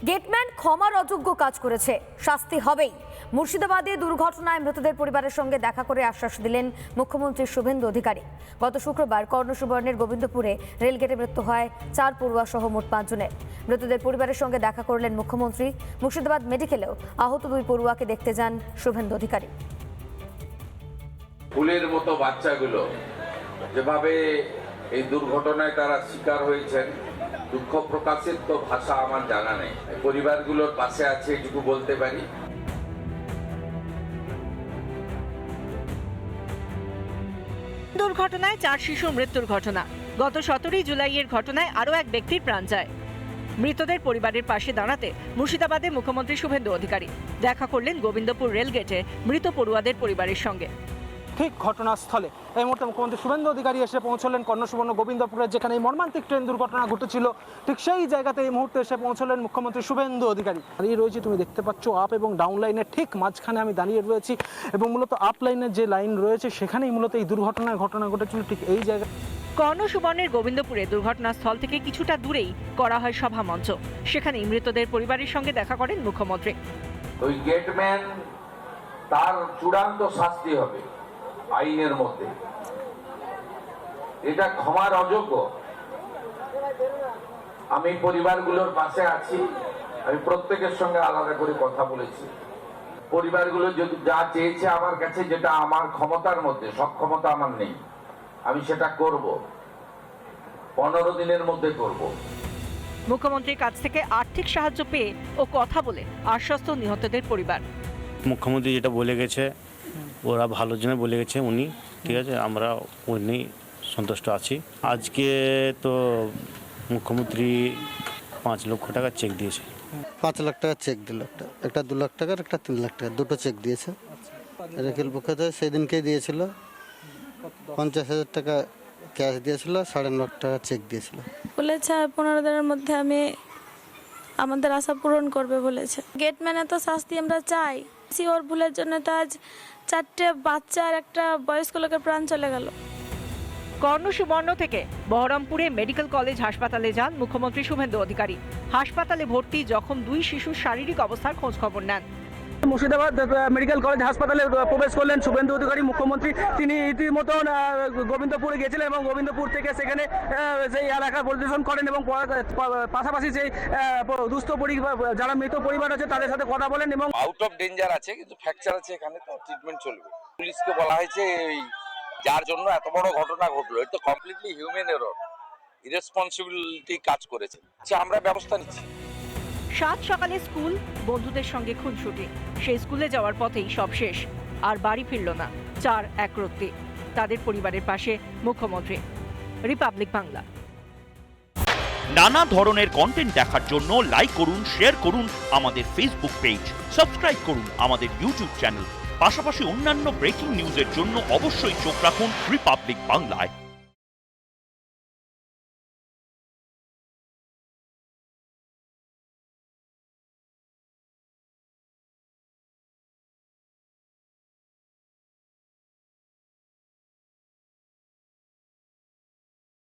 Gateman ক্ষমার অযোগ্য কাজ করেছে, শাস্তি হবেই। মুর্শিদাবাদে দুর্ঘটনায় মৃতদের পরিবারের সঙ্গে দেখা করে আশ্বাস দিলেন মুখ্যমন্ত্রী শুভেন্দু অধিকারী। গত শুক্রবার কর্ণসুবর্ণের গোবিন্দপুরে রেলগেটে মৃত্যু হয় 4 পড়ুয়া সহ মোট 5 জনের। মৃতদের পরিবারের সঙ্গে দেখা করলেন মুখ্যমন্ত্রী। মুর্শিদাবাদ মেডিকেলেও আহত 2 পড়ুয়াকে দেখতে যান শুভেন্দু অধিকারী। ফুলের মতো বাচ্চাগুলো যেভাবে এই দুর্ঘটনায় তারা শিকার হয়েছেন, দুঃখ প্রকাশের তো ভাষা আমার জানা নেই। পরিবারগুলোর পাশে আছে এটুকু বলতে পারি। দুর্ঘটনায় 4 শিশুর মৃত্যুর ঘটনা। গত 17 জুলাইয়ের ঘটনায় আরও এক ব্যক্তির প্রাণ যায়। মৃতদের পরিবারের পাশে দাঁড়াতে মুর্শিদাবাদে মুখ্যমন্ত্রী শুভেন্দু অধিকারী দেখা করলেন গোবিন্দপুর রেলগেটে মৃত পড়ুয়াদের পরিবারের সঙ্গে। ঠিক ঘটনাস্থলে এই মুহূর্তে মুখ্যমন্ত্রী শুভেন্দু অধিকারী এসে পৌঁছলেন কর্ণসুবর্ণ গোবিন্দপুরে, যেখানে এই মর্মান্তিক ট্রেন দুর্ঘটনা ঘটেছিল। ঠিক সেই জায়গাতে এই মুহূর্তে এসে পৌঁছলেন মুখ্যমন্ত্রী শুভেন্দু অধিকারী। দাঁড়িয়ে রয়েছি, তুমি দেখতে পাচ্ছ আপ এবং ডাউন লাইনের ঠিক মাঝখানে আমি দাঁড়িয়ে রয়েছি, এবং মূলত আপ লাইনের যে লাইন রয়েছে সেখানেই মূলত এই দুর্ঘটনার ঘটনা ঘটেছিল। ঠিক এই জায়গায় কর্ণসুবর্ণের গোবিন্দপুরে দুর্ঘটনাস্থল থেকে কিছুটা দূরেই করা হয় সভা মঞ্চ। সেখানেই মৃতদের পরিবারের সঙ্গে দেখা করেন মুখ্যমন্ত্রী। ওই গেটম্যান তার চূড়ান্ত শাস্তি হবে আইনের মধ্যে। এটা ক্ষমার অযোগ্য। আমি পরিবারগুলোর পাশে আছি। আমি প্রত্যেকের সঙ্গে আলাদা করে কথা বলেছি। পরিবারগুলো যদি যা চেয়েছে আমার কাছে, যেটা আমার ক্ষমতার মধ্যে, সক্ষমতা আমার নেই, আমি সেটা করব। 15 দিনের মধ্যে করব। মুখ্যমন্ত্রীর কাছ থেকে আর্থিক সাহায্য পেয়ে ও কথা বলে আশ্বস্ত নিহতদের পরিবার। মুখ্যমন্ত্রী যেটা বলে গেছে, ওরা ভালোর জন্য বলে গেছে উনি, ঠিক আছে, আমরা উনি সন্তুষ্ট আছি। আজকে তো মুখ্যমন্ত্রী 5 লক্ষ টাকা চেক দিয়েছে। 5 লাখ টাকা চেক দিল, একটা 2 লাখ টাকার, একটা 3 লাখ টাকা, দুটো চেক দিয়েছে। রেখেল পক্ষ থেকে সেদিনকেই দিয়েছিল 50,000 টাকা ক্যাশ দিয়েছিল, 9.5 লাখ টাকা চেক দিয়েছিল। বলেছে 15 দিনের মধ্যে আমি আমাদের আশা পূরণ করবে বলেছে। গেটম্যানে তো শাস্তি আমরা চাই। ওর ভুলের জন্য তো আজ 4টে বাচ্চা আর একটা বয়স্ক লোকের প্রাণ চলে গেল। কর্ণসুবর্ণ থেকে বহরমপুরে মেডিকেল কলেজ হাসপাতালে যান মুখ্যমন্ত্রী শুভেন্দু অধিকারী। হাসপাতালে ভর্তি জখম 2 শিশুর শারীরিক অবস্থার খোঁজ খবর নেন। মুর্শিদাবাদ মেডিকেল কলেজ হাসপাতালে প্রবেশ করলেন শুভেন্দু অধিকারী মুখ্যমন্ত্রী। তিনি ইতিমধ্যে গোবিন্দপুরে গিয়েছিলেন এবং গোবিন্দপুর থেকে সেখানে সেই এলাকা পরিদর্শন করেন এবং পাশাপাশি সেই দুস্থ পরিবার, যারা মৃত পরিবার আছে তাদের সাথে কথা বলেন। এবং আউট অফ ডেঞ্জার আছে, কিন্তু ফ্র্যাকচার আছে, এখানে তো ট্রিটমেন্ট চলবে। পুলিশকে বলা হয়েছে এই যার জন্য এত বড় ঘটনা ঘটলো, এটা তো কমপ্লিটলি হিউম্যান এরর, ইরেসপন্সিবিলিটি কাজ করেছে। আমরা ব্যবস্থা নিচ্ছি। 7 সকালে স্কুল, বন্ধুদের সঙ্গে খুনসুটি। সেই স্কুলে যাওয়ার পথেই সব শেষ, আর বাড়ি ফিরল না 4 একরত্তি। তাদের পরিবারের পাশে মুখ্যমন্ত্রী। রিপাবলিক বাংলা। নানা ধরনের কন্টেন্ট দেখার জন্য লাইক করুন, শেয়ার করুন আমাদের ফেসবুক পেজ, সাবস্ক্রাইব করুন আমাদের ইউটিউব চ্যানেল। পাশাপাশি অন্যান্য ব্রেকিং নিউজের জন্য অবশ্যই চোখ রাখুন রিপাবলিক বাংলায়।